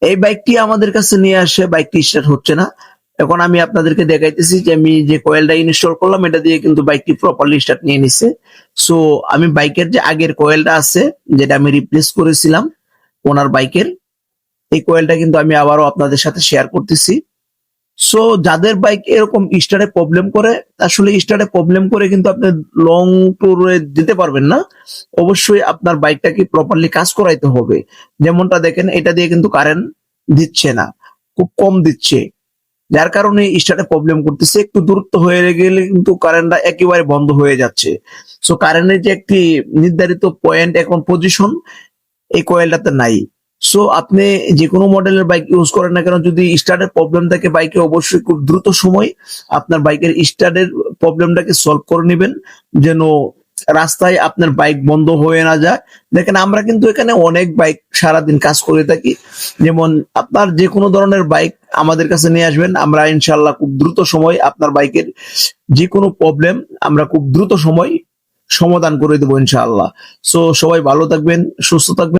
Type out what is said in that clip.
এই বাইকটি আমাদের কাছে নিয়ে আসে, বাইকটি স্টার্ট হচ্ছে না। এখন আমি আপনাদেরকে দেখাইতেছি যে আমি যে কয়েলটা ইনস্টল করলাম এটা দিয়ে কিন্তু বাইকটি প্রপারলি স্টার্ট নিয়ে নিছে। সো আমি বাইকের যে আগের কয়েলটা আছে, যেটা আমি রিপ্লেস করেছিলাম ওনার বাইকের, এই কয়েলটা কিন্তু আমি আবারও আপনাদের সাথে শেয়ার করতেছি। সো যাদের বাইক এরকম স্টার্টে প্রবলেম করে, আসলে স্টার্টে প্রবলেম করে কিন্তু আপনি লং ট্যুরে যেতে পারবেন না। অবশ্যই আপনার বাইকটাকে প্রপারলি কাজ করাইতে হবে। যেমনটা দেখেন, এটা দিয়ে কিন্তু কারেন্ট দিচ্ছে না, খুব কম দিচ্ছে, যার কারণে স্টার্টে প্রবলেম করতেছে। একটু দূরত্ব হয়ে গেলে কিন্তু কারেন্টটা একেবারে বন্ধ হয়ে যাচ্ছে। সো কারেন্টের যে একটি নির্ধারিত পয়েন্ট, এখন পজিশন, এই কয়েলটাতে নাই। সো আপনি যে কোনো মডেলের বাইক ইউজ করেন না কেন, যদি স্টার্টের প্রবলেম থাকে বাইকে, অবশ্যই খুব দ্রুত সময় আপনার বাইকের স্টার্টের প্রবলেমটাকে সলভ করে নেবেন, যেন রাস্তায় আপনার বাইক বন্ধ হয়ে না যায়। দেখেন, আমরা কিন্তু এখানে অনেক বাইক সারাদিন কাজ করে থাকি। যেমন আপনার যে কোনো ধরনের বাইক আমাদের কাছে নিয়ে আসবেন, আমরা ইনশাল্লাহ খুব দ্রুত সময় আপনার বাইকের যে কোনো প্রবলেম আমরা খুব দ্রুত সময় সমাধান করে দেবো ইনশাআল্লাহ। সো সবাই ভালো থাকবেন, সুস্থ থাকবেন।